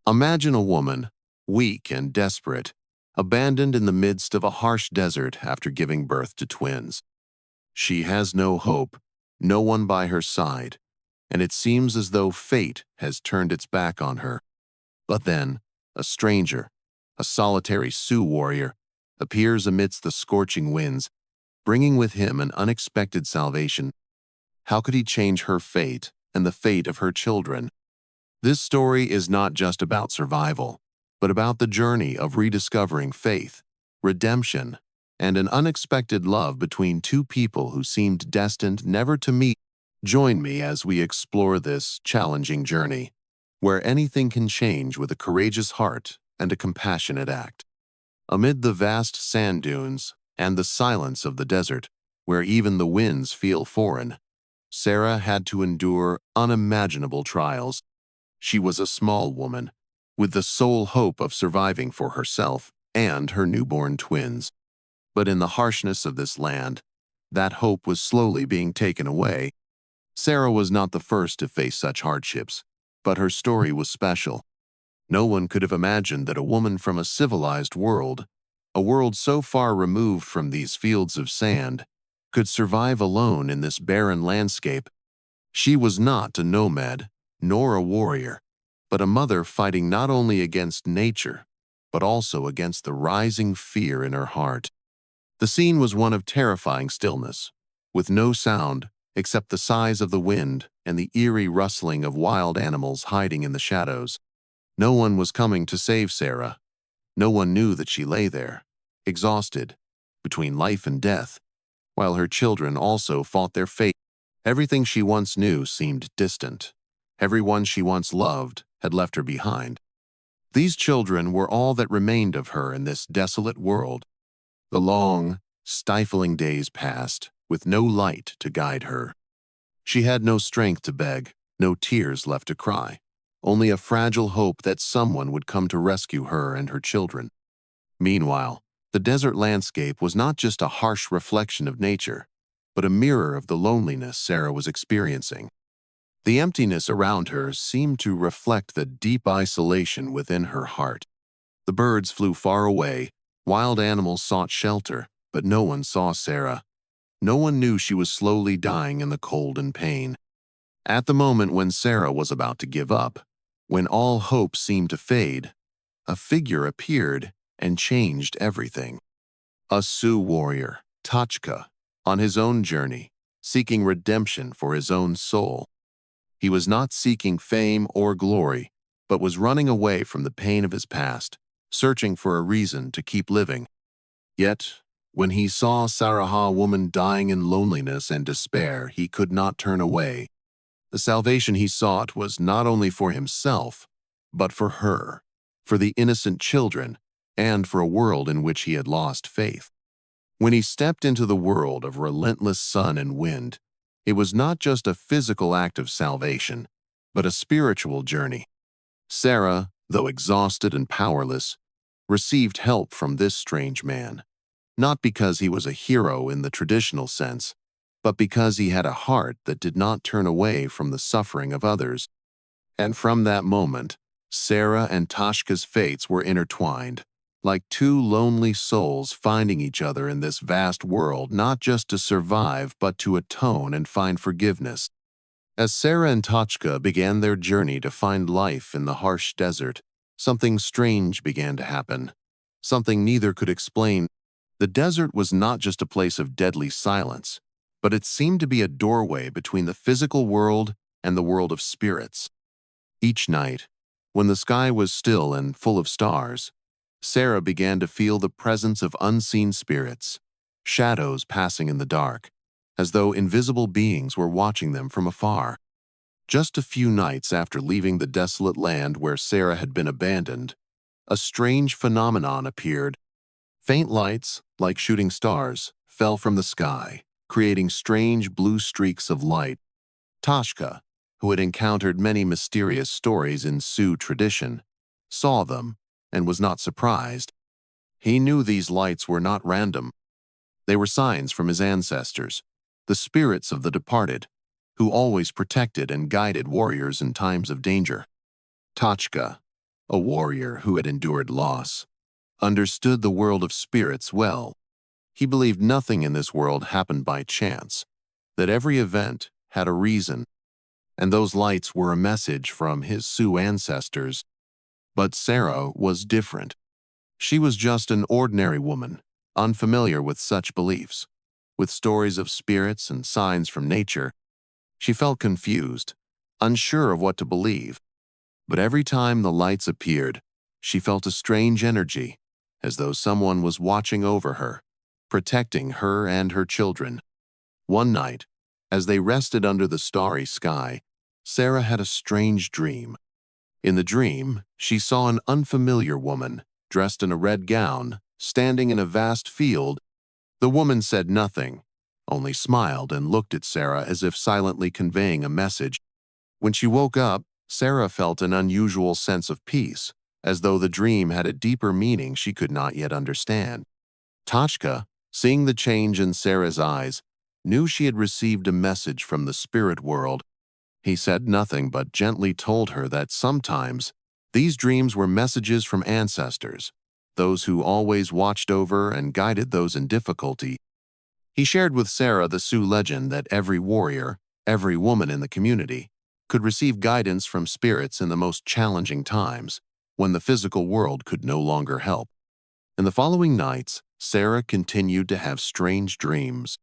Imagine a woman, weak and desperate, abandoned in the midst of a harsh desert after giving birth to twins. She has no hope, no one by her side, and it seems as though fate has turned its back on her. But then, a stranger, a solitary Sioux warrior, appears amidst the scorching winds, bringing with him an unexpected salvation. How could he change her fate and the fate of her children? This story is not just about survival, but about the journey of rediscovering faith, redemption, and an unexpected love between two people who seemed destined never to meet. Join me as we explore this challenging journey, where anything can change with a courageous heart and a compassionate act. Amid the vast sand dunes and the silence of the desert, where even the winds feel foreign, Sarah had to endure unimaginable trials. She was a small woman, with the sole hope of surviving for herself and her newborn twins. But in the harshness of this land, that hope was slowly being taken away. Sarah was not the first to face such hardships, but her story was special. No one could have imagined that a woman from a civilized world, a world so far removed from these fields of sand, could survive alone in this barren landscape. She was not a nomad, nor a warrior, but a mother fighting not only against nature, but also against the rising fear in her heart. The scene was one of terrifying stillness, with no sound except the sighs of the wind and the eerie rustling of wild animals hiding in the shadows. No one was coming to save Sarah. No one knew that she lay there, exhausted, between life and death, while her children also fought their fate. Everything she once knew seemed distant. Everyone she once loved had left her behind. These children were all that remained of her in this desolate world. The long, stifling days passed, with no light to guide her. She had no strength to beg, no tears left to cry, only a fragile hope that someone would come to rescue her and her children. Meanwhile, the desert landscape was not just a harsh reflection of nature, but a mirror of the loneliness Sarah was experiencing. The emptiness around her seemed to reflect the deep isolation within her heart. The birds flew far away, wild animals sought shelter, but no one saw Sarah. No one knew she was slowly dying in the cold and pain. At the moment when Sarah was about to give up, when all hope seemed to fade, a figure appeared and changed everything. A Sioux warrior, Tachka, on his own journey, seeking redemption for his own soul. He was not seeking fame or glory, but was running away from the pain of his past, searching for a reason to keep living. Yet, when he saw Saraha woman dying in loneliness and despair, he could not turn away. The salvation he sought was not only for himself, but for her, for the innocent children, and for a world in which he had lost faith. When he stepped into the world of relentless sun and wind, it was not just a physical act of salvation, but a spiritual journey. Sarah, though exhausted and powerless, received help from this strange man, not because he was a hero in the traditional sense, but because he had a heart that did not turn away from the suffering of others. And from that moment, Sarah and Tashka's fates were intertwined, like two lonely souls finding each other in this vast world, not just to survive, but to atone and find forgiveness. As Sarah and Tachka began their journey to find life in the harsh desert, something strange began to happen, something neither could explain. The desert was not just a place of deadly silence, but it seemed to be a doorway between the physical world and the world of spirits. Each night, when the sky was still and full of stars, Sarah began to feel the presence of unseen spirits, shadows passing in the dark, as though invisible beings were watching them from afar. Just a few nights after leaving the desolate land where Sarah had been abandoned, a strange phenomenon appeared. Faint lights, like shooting stars, fell from the sky, creating strange blue streaks of light. Tashka, who had encountered many mysterious stories in Sioux tradition, saw them and was not surprised. He knew these lights were not random. They were signs from his ancestors, the spirits of the departed, who always protected and guided warriors in times of danger. Tachka, a warrior who had endured loss, understood the world of spirits well. He believed nothing in this world happened by chance, that every event had a reason, and those lights were a message from his Sioux ancestors. But Sarah was different. She was just an ordinary woman, unfamiliar with such beliefs. With stories of spirits and signs from nature, she felt confused, unsure of what to believe. But every time the lights appeared, she felt a strange energy, as though someone was watching over her, protecting her and her children. One night, as they rested under the starry sky, Sarah had a strange dream. In the dream, she saw an unfamiliar woman, dressed in a red gown, standing in a vast field. The woman said nothing, only smiled and looked at Sarah as if silently conveying a message. When she woke up, Sarah felt an unusual sense of peace, as though the dream had a deeper meaning she could not yet understand. Tachka, seeing the change in Sarah's eyes, knew she had received a message from the spirit world. He said nothing but gently told her that sometimes these dreams were messages from ancestors, those who always watched over and guided those in difficulty. He shared with Sarah the Sioux legend that every warrior, every woman in the community, could receive guidance from spirits in the most challenging times, when the physical world could no longer help. In the following nights, Sarah continued to have strange dreams.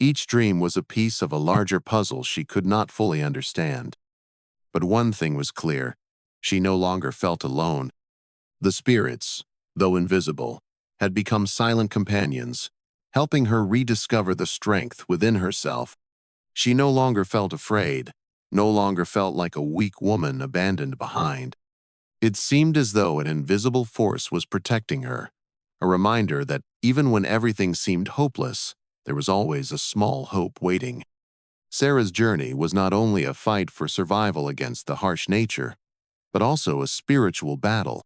Each dream was a piece of a larger puzzle she could not fully understand. But one thing was clear: she no longer felt alone. The spirits, though invisible, had become silent companions, helping her rediscover the strength within herself. She no longer felt afraid, no longer felt like a weak woman abandoned behind. It seemed as though an invisible force was protecting her, a reminder that even when everything seemed hopeless, there was always a small hope waiting. Sarah's journey was not only a fight for survival against the harsh nature, but also a spiritual battle.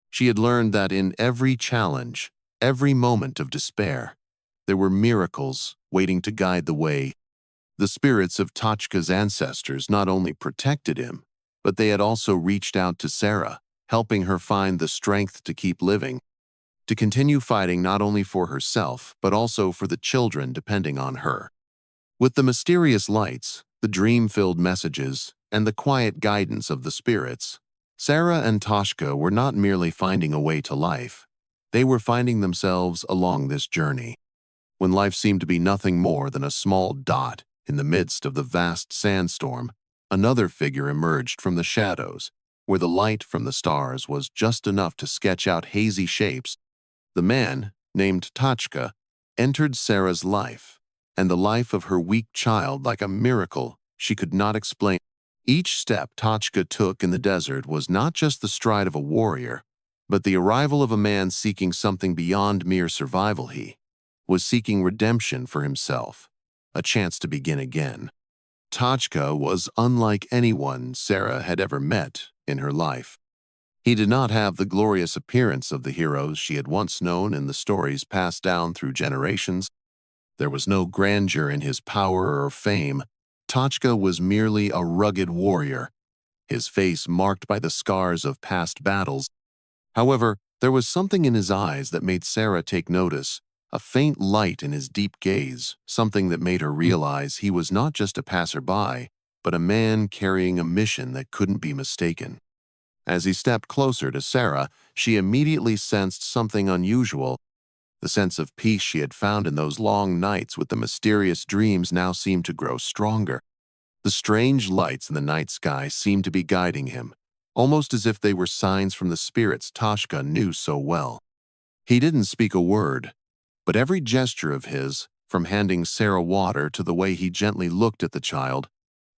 She had learned that in every challenge, every moment of despair, there were miracles waiting to guide the way. The spirits of Tachka's ancestors not only protected him, but they had also reached out to Sarah, helping her find the strength to keep living, to continue fighting not only for herself, but also for the children depending on her. With the mysterious lights, the dream-filled messages, and the quiet guidance of the spirits, Sarah and Tashka were not merely finding a way to life. They were finding themselves along this journey. When life seemed to be nothing more than a small dot in the midst of the vast sandstorm, another figure emerged from the shadows, where the light from the stars was just enough to sketch out hazy shapes. The man, named Tachka, entered Sarah's life, and the life of her weak child like a miracle she could not explain. Each step Tachka took in the desert was not just the stride of a warrior, but the arrival of a man seeking something beyond mere survival. He was seeking redemption for himself, a chance to begin again. Tachka was unlike anyone Sarah had ever met in her life. He did not have the glorious appearance of the heroes she had once known in the stories passed down through generations. There was no grandeur in his power or fame. Tachka was merely a rugged warrior, his face marked by the scars of past battles. However, there was something in his eyes that made Sarah take notice, a faint light in his deep gaze, something that made her realize he was not just a passerby, but a man carrying a mission that couldn't be mistaken. As he stepped closer to Sarah, she immediately sensed something unusual. The sense of peace she had found in those long nights with the mysterious dreams now seemed to grow stronger. The strange lights in the night sky seemed to be guiding him, almost as if they were signs from the spirits Tashka knew so well. He didn't speak a word, but every gesture of his, from handing Sarah water to the way he gently looked at the child,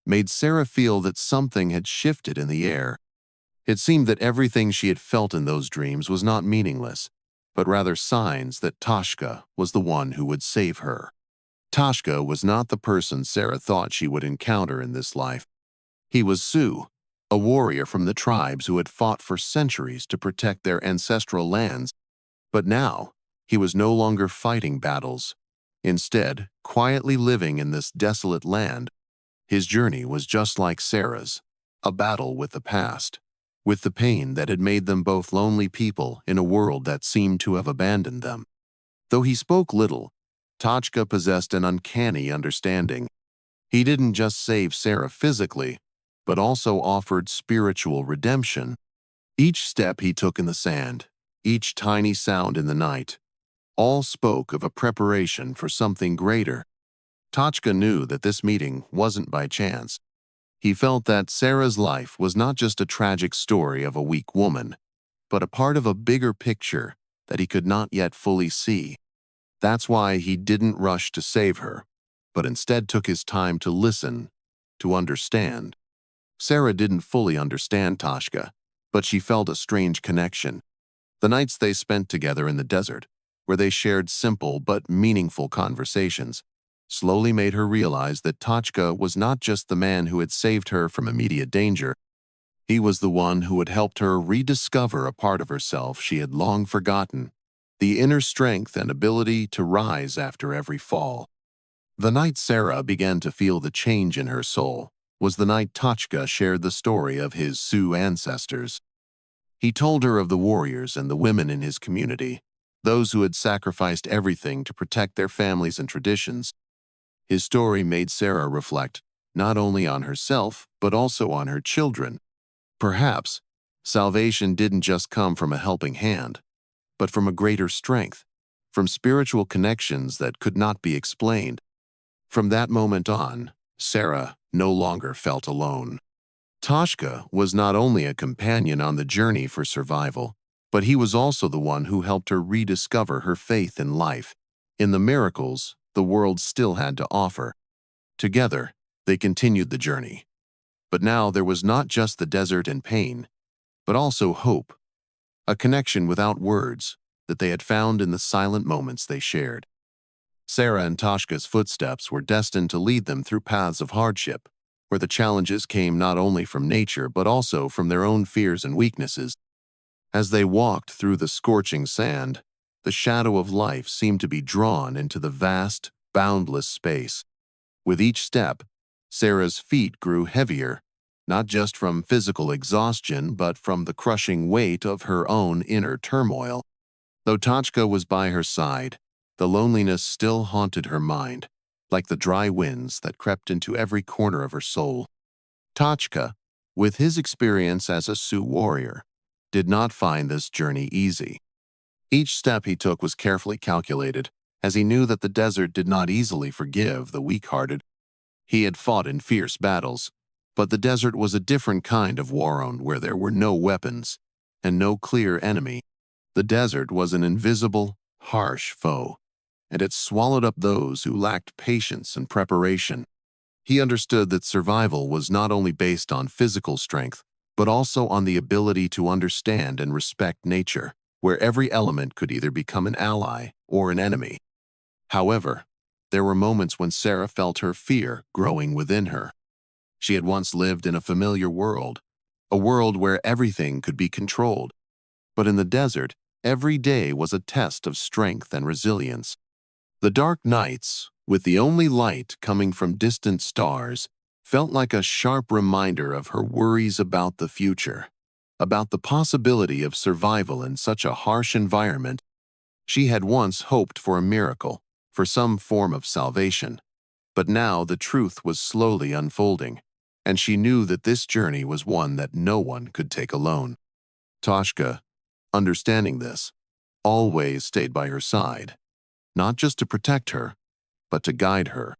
made Sarah feel that something had shifted in the air. It seemed that everything she had felt in those dreams was not meaningless, but rather signs that Tashka was the one who would save her. Tashka was not the person Sarah thought she would encounter in this life. He was Sioux, a warrior from the tribes who had fought for centuries to protect their ancestral lands. But now, he was no longer fighting battles. Instead, quietly living in this desolate land, his journey was just like Sarah's, a battle with the past. with the pain that had made them both lonely people in a world that seemed to have abandoned them. Though he spoke little, Tachka possessed an uncanny understanding. He didn't just save Sarah physically, but also offered spiritual redemption. Each step he took in the sand, each tiny sound in the night, all spoke of a preparation for something greater. Tachka knew that this meeting wasn't by chance. He felt that Sarah's life was not just a tragic story of a weak woman, but a part of a bigger picture that he could not yet fully see. That's why he didn't rush to save her, but instead took his time to listen, to understand. Sarah didn't fully understand Tashka, but she felt a strange connection. The nights they spent together in the desert, where they shared simple but meaningful conversations, slowly made her realize that Tachka was not just the man who had saved her from immediate danger. He was the one who had helped her rediscover a part of herself she had long forgotten, the inner strength and ability to rise after every fall. The night Sarah began to feel the change in her soul was the night Tachka shared the story of his Sioux ancestors. He told her of the warriors and the women in his community, those who had sacrificed everything to protect their families and traditions. His story made Sarah reflect not only on herself, but also on her children. Perhaps salvation didn't just come from a helping hand, but from a greater strength, from spiritual connections that could not be explained. From that moment on, Sarah no longer felt alone. Tashka was not only a companion on the journey for survival, but he was also the one who helped her rediscover her faith in life, in the miracles the world still had to offer. Together, they continued the journey. But now there was not just the desert and pain, but also hope, a connection without words that they had found in the silent moments they shared. Sarah and Tashka's footsteps were destined to lead them through paths of hardship, where the challenges came not only from nature but also from their own fears and weaknesses. As they walked through the scorching sand, the shadow of life seemed to be drawn into the vast, boundless space. With each step, Sarah's feet grew heavier, not just from physical exhaustion but from the crushing weight of her own inner turmoil. Though Tachka was by her side, the loneliness still haunted her mind, like the dry winds that crept into every corner of her soul. Tachka, with his experience as a Sioux warrior, did not find this journey easy. Each step he took was carefully calculated, as he knew that the desert did not easily forgive the weak-hearted. He had fought in fierce battles, but the desert was a different kind of war where there were no weapons and no clear enemy. The desert was an invisible, harsh foe, and it swallowed up those who lacked patience and preparation. He understood that survival was not only based on physical strength, but also on the ability to understand and respect nature, where every element could either become an ally or an enemy. However, there were moments when Sarah felt her fear growing within her. She had once lived in a familiar world, a world where everything could be controlled. But in the desert, every day was a test of strength and resilience. The dark nights, with the only light coming from distant stars, felt like a sharp reminder of her worries about the future, about the possibility of survival in such a harsh environment. She had once hoped for a miracle, for some form of salvation, but now the truth was slowly unfolding, and she knew that this journey was one that no one could take alone. Tashka, understanding this, always stayed by her side, not just to protect her, but to guide her.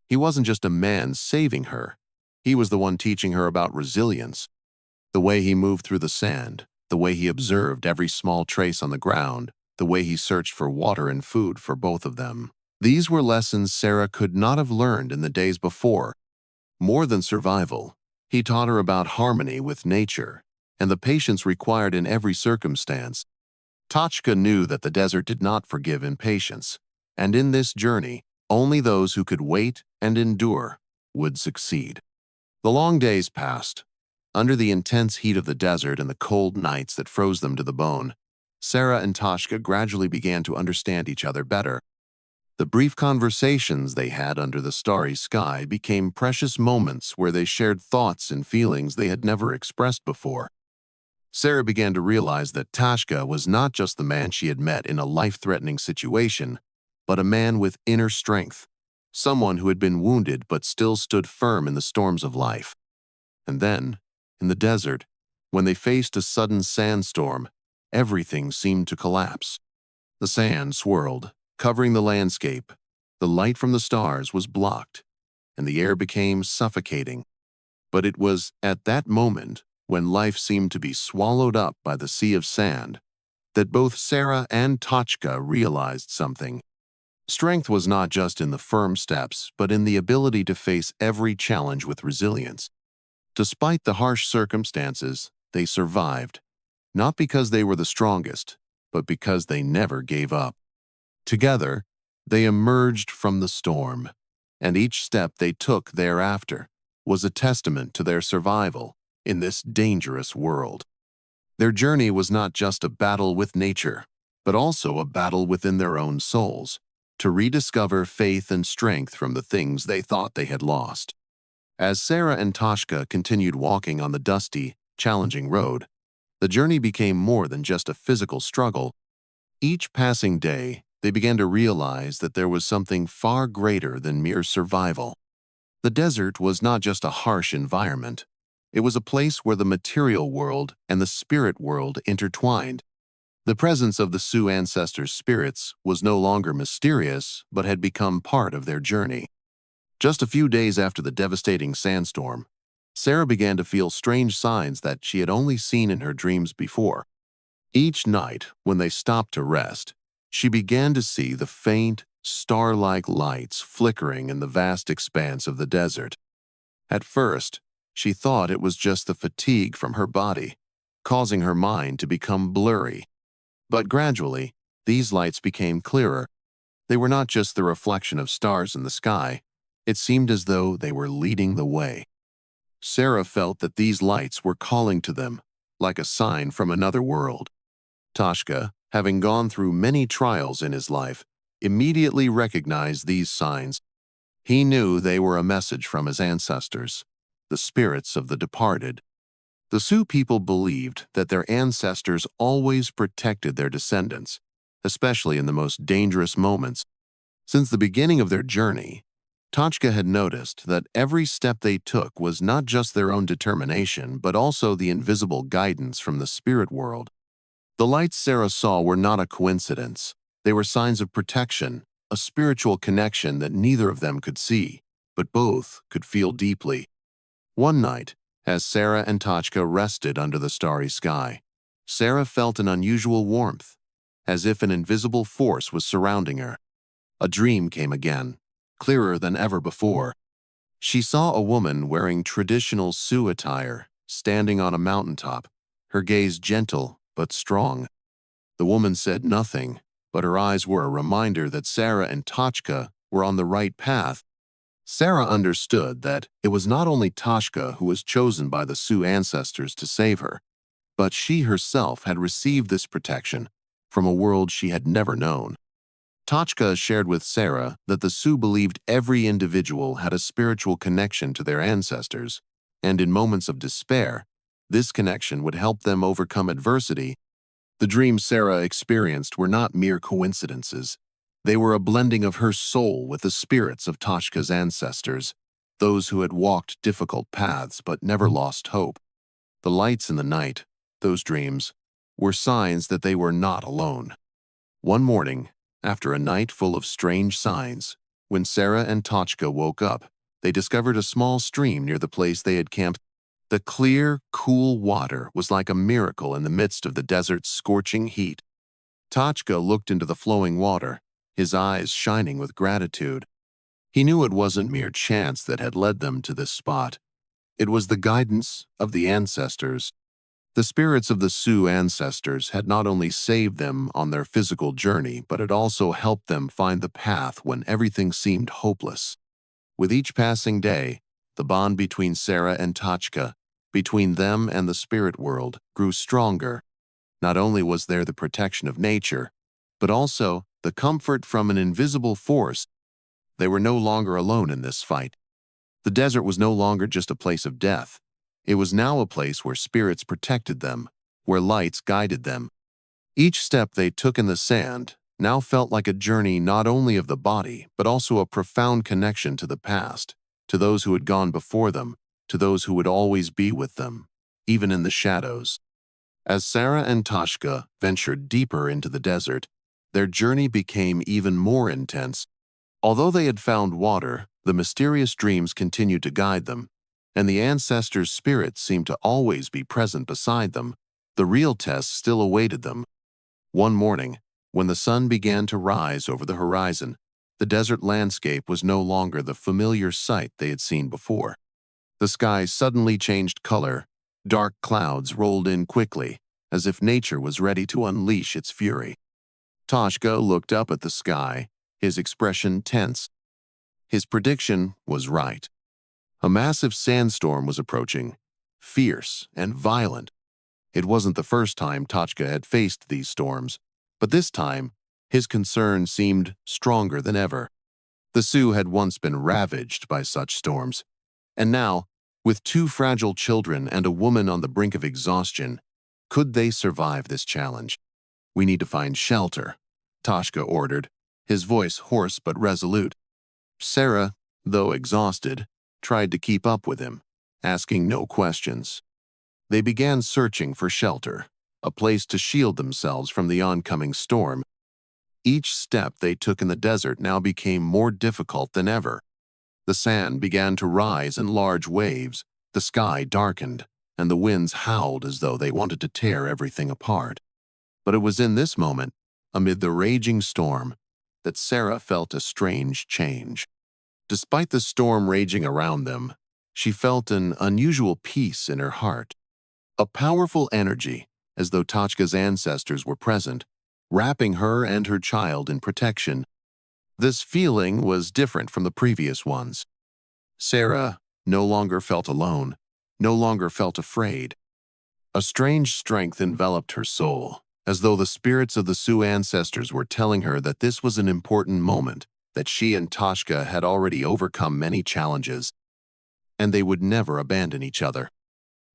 He wasn't just a man saving her, he was the one teaching her about resilience. The way he moved through the sand, the way he observed every small trace on the ground, the way he searched for water and food for both of them. These were lessons Sarah could not have learned in the days before. More than survival, he taught her about harmony with nature and the patience required in every circumstance. Tachka knew that the desert did not forgive impatience, and in this journey, only those who could wait and endure would succeed. The long days passed. Under the intense heat of the desert and the cold nights that froze them to the bone, Sarah and Tashka gradually began to understand each other better. The brief conversations they had under the starry sky became precious moments where they shared thoughts and feelings they had never expressed before. Sarah began to realize that Tashka was not just the man she had met in a life-threatening situation, but a man with inner strength, someone who had been wounded but still stood firm in the storms of life. And then, in the desert, when they faced a sudden sandstorm, everything seemed to collapse. The sand swirled, covering the landscape. The light from the stars was blocked, and the air became suffocating. But it was at that moment, when life seemed to be swallowed up by the sea of sand, that both Sarah and Tochka realized something. Strength was not just in the firm steps, but in the ability to face every challenge with resilience. Despite the harsh circumstances, they survived, not because they were the strongest, but because they never gave up. Together, they emerged from the storm, and each step they took thereafter was a testament to their survival in this dangerous world. Their journey was not just a battle with nature, but also a battle within their own souls, to rediscover faith and strength from the things they thought they had lost. As Sarah and Toshka continued walking on the dusty, challenging road, the journey became more than just a physical struggle. Each passing day, they began to realize that there was something far greater than mere survival. The desert was not just a harsh environment. It was a place where the material world and the spirit world intertwined. The presence of the Sioux ancestors' spirits was no longer mysterious, but had become part of their journey. Just a few days after the devastating sandstorm, Sarah began to feel strange signs that she had only seen in her dreams before. Each night, when they stopped to rest, she began to see the faint, star-like lights flickering in the vast expanse of the desert. At first, she thought it was just the fatigue from her body, causing her mind to become blurry. But gradually, these lights became clearer. They were not just the reflection of stars in the sky. It seemed as though they were leading the way. Sarah felt that these lights were calling to them, like a sign from another world. Toshka, having gone through many trials in his life, immediately recognized these signs. He knew they were a message from his ancestors, the spirits of the departed. The Sioux people believed that their ancestors always protected their descendants, especially in the most dangerous moments. Since the beginning of their journey, Tochka had noticed that every step they took was not just their own determination, but also the invisible guidance from the spirit world. The lights Sarah saw were not a coincidence. They were signs of protection, a spiritual connection that neither of them could see, but both could feel deeply. One night, as Sarah and Tochka rested under the starry sky, Sarah felt an unusual warmth, as if an invisible force was surrounding her. A dream came again, clearer than ever before. She saw a woman wearing traditional Sioux attire, standing on a mountaintop, her gaze gentle but strong. The woman said nothing, but her eyes were a reminder that Sarah and Tochka were on the right path. Sarah understood that it was not only Toshka who was chosen by the Sioux ancestors to save her, but she herself had received this protection from a world she had never known. Tochka shared with Sarah that the Sioux believed every individual had a spiritual connection to their ancestors, and in moments of despair, this connection would help them overcome adversity. The dreams Sarah experienced were not mere coincidences. They were a blending of her soul with the spirits of Toshka's ancestors, those who had walked difficult paths but never lost hope. The lights in the night, those dreams, were signs that they were not alone. One morning, after a night full of strange signs, when Sarah and Tochka woke up, they discovered a small stream near the place they had camped. The clear, cool water was like a miracle in the midst of the desert's scorching heat. Tochka looked into the flowing water, his eyes shining with gratitude. He knew it wasn't mere chance that had led them to this spot. It was the guidance of the ancestors. The spirits of the Sioux ancestors had not only saved them on their physical journey, but had also helped them find the path when everything seemed hopeless. With each passing day, the bond between Sarah and Tochka, between them and the spirit world, grew stronger. Not only was there the protection of nature, but also the comfort from an invisible force. They were no longer alone in this fight. The desert was no longer just a place of death. It was now a place where spirits protected them, where lights guided them. Each step they took in the sand now felt like a journey not only of the body, but also a profound connection to the past, to those who had gone before them, to those who would always be with them, even in the shadows. As Sarah and Tashka ventured deeper into the desert, their journey became even more intense. Although they had found water, the mysterious dreams continued to guide them, and the ancestors' spirits seemed to always be present beside them. The real test still awaited them. One morning, when the sun began to rise over the horizon, the desert landscape was no longer the familiar sight they had seen before. The sky suddenly changed color. Dark clouds rolled in quickly, as if nature was ready to unleash its fury. Toshka looked up at the sky, his expression tense. His prediction was right. A massive sandstorm was approaching, fierce and violent. It wasn't the first time Toshka had faced these storms, but this time, his concern seemed stronger than ever. The Sioux had once been ravaged by such storms, and now, with two fragile children and a woman on the brink of exhaustion, could they survive this challenge? "We need to find shelter," Toshka ordered, his voice hoarse but resolute. Sarah, though exhausted, tried to keep up with him, asking no questions. They began searching for shelter, a place to shield themselves from the oncoming storm. Each step they took in the desert now became more difficult than ever. The sand began to rise in large waves, the sky darkened, and the winds howled as though they wanted to tear everything apart. But it was in this moment, amid the raging storm, that Sarah felt a strange change. Despite the storm raging around them, she felt an unusual peace in her heart. A powerful energy, as though Toshka's ancestors were present, wrapping her and her child in protection. This feeling was different from the previous ones. Sarah no longer felt alone, no longer felt afraid. A strange strength enveloped her soul, as though the spirits of the Sioux ancestors were telling her that this was an important moment, that she and Toshka had already overcome many challenges, and they would never abandon each other.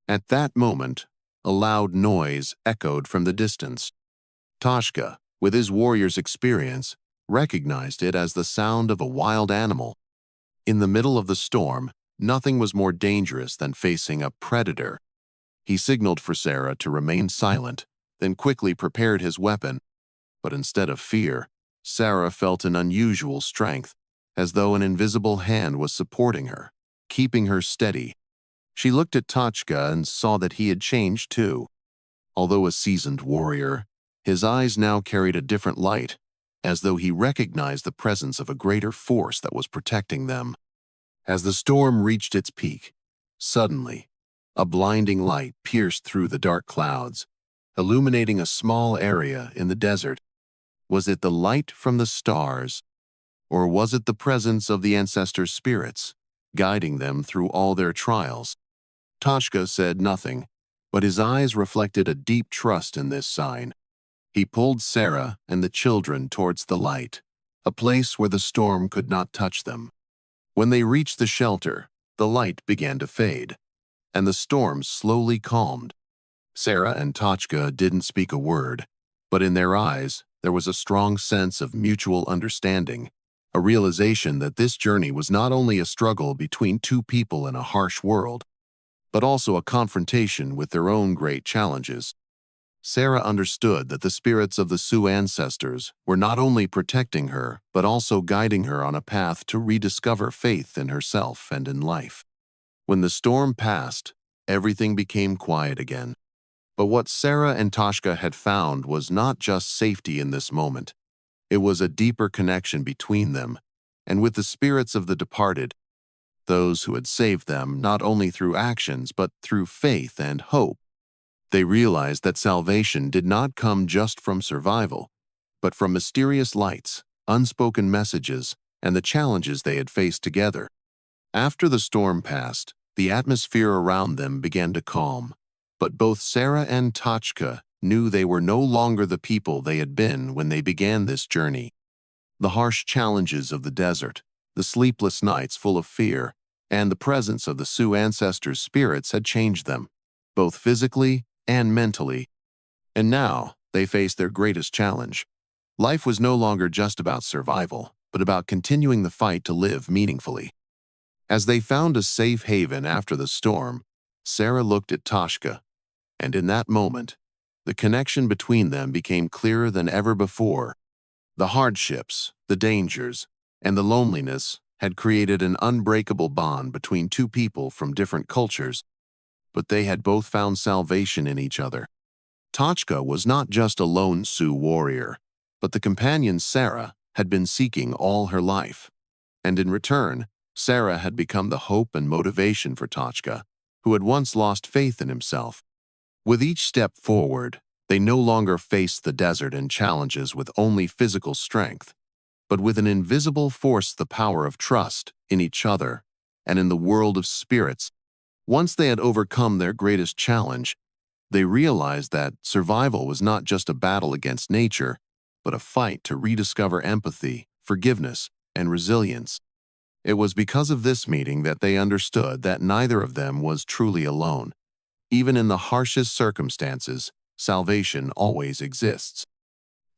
At that moment, a loud noise echoed from the distance. Toshka, with his warrior's experience, recognized it as the sound of a wild animal. In the middle of the storm, nothing was more dangerous than facing a predator. He signaled for Sarah to remain silent, then quickly prepared his weapon. But instead of fear, Sarah felt an unusual strength, as though an invisible hand was supporting her, keeping her steady. She looked at Toshka and saw that he had changed too. Although a seasoned warrior, his eyes now carried a different light, as though he recognized the presence of a greater force that was protecting them. As the storm reached its peak, suddenly, a blinding light pierced through the dark clouds, illuminating a small area in the desert. Was it the light from the stars, or was it the presence of the ancestors' spirits, guiding them through all their trials? Toshka said nothing, but his eyes reflected a deep trust in this sign. He pulled Sarah and the children towards the light, a place where the storm could not touch them. When they reached the shelter, the light began to fade, and the storm slowly calmed. Sarah and Toshka didn't speak a word, but in their eyes there was a strong sense of mutual understanding, a realization that this journey was not only a struggle between two people in a harsh world, but also a confrontation with their own great challenges. Sarah understood that the spirits of the Sioux ancestors were not only protecting her, but also guiding her on a path to rediscover faith in herself and in life. When the storm passed, everything became quiet again. But what Sarah and Toshka had found was not just safety in this moment. It was a deeper connection between them, and with the spirits of the departed, those who had saved them not only through actions but through faith and hope. They realized that salvation did not come just from survival, but from mysterious lights, unspoken messages, and the challenges they had faced together. After the storm passed, the atmosphere around them began to calm, but both Sarah and Toshka knew they were no longer the people they had been when they began this journey. The harsh challenges of the desert, the sleepless nights full of fear, and the presence of the Sioux ancestors' spirits had changed them, both physically and mentally. And now, they faced their greatest challenge. Life was no longer just about survival, but about continuing the fight to live meaningfully. As they found a safe haven after the storm, Sarah looked at Toshka, and in that moment, the connection between them became clearer than ever before. The hardships, the dangers, and the loneliness had created an unbreakable bond between two people from different cultures, but they had both found salvation in each other. Tochka was not just a lone Sioux warrior, but the companion Sarah had been seeking all her life. And in return, Sarah had become the hope and motivation for Tochka, who had once lost faith in himself. With each step forward, they no longer faced the desert and challenges with only physical strength, but with an invisible force, the power of trust in each other and in the world of spirits. Once they had overcome their greatest challenge, they realized that survival was not just a battle against nature, but a fight to rediscover empathy, forgiveness, and resilience. It was because of this meeting that they understood that neither of them was truly alone. Even in the harshest circumstances, salvation always exists.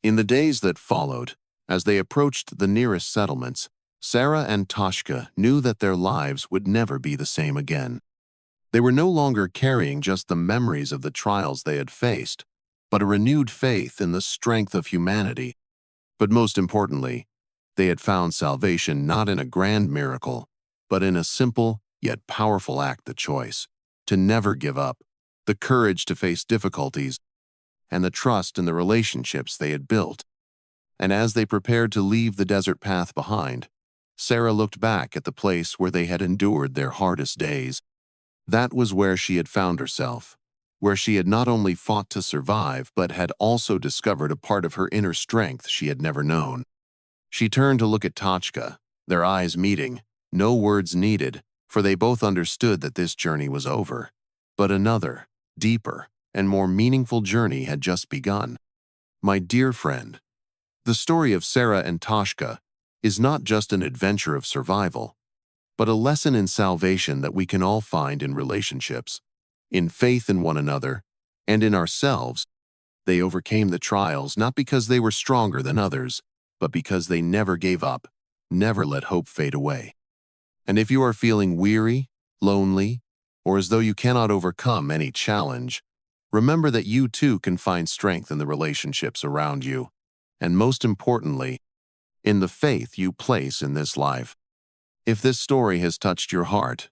In the days that followed, as they approached the nearest settlements, Sarah and Toshka knew that their lives would never be the same again. They were no longer carrying just the memories of the trials they had faced, but a renewed faith in the strength of humanity. But most importantly, they had found salvation not in a grand miracle, but in a simple yet powerful act: the choice to never give up, the courage to face difficulties, and the trust in the relationships they had built. And as they prepared to leave the desert path behind, Sarah looked back at the place where they had endured their hardest days. That was where she had found herself, where she had not only fought to survive, but had also discovered a part of her inner strength she had never known. She turned to look at Tochka, their eyes meeting, no words needed, for they both understood that this journey was over. But another, deeper, and more meaningful journey had just begun. My dear friend, the story of Sarah and Toshka is not just an adventure of survival, but a lesson in salvation that we can all find in relationships, in faith in one another, and in ourselves. They overcame the trials not because they were stronger than others, but because they never gave up, never let hope fade away. And if you are feeling weary, lonely, or as though you cannot overcome any challenge, remember that you too can find strength in the relationships around you, and most importantly, in the faith you place in this life. If this story has touched your heart,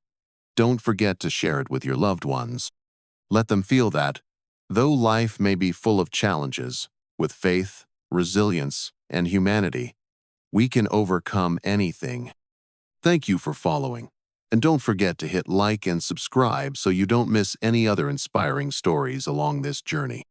don't forget to share it with your loved ones. Let them feel that, though life may be full of challenges, with faith, resilience, and humanity, we can overcome anything. Thank you for following, and don't forget to hit like and subscribe so you don't miss any other inspiring stories along this journey.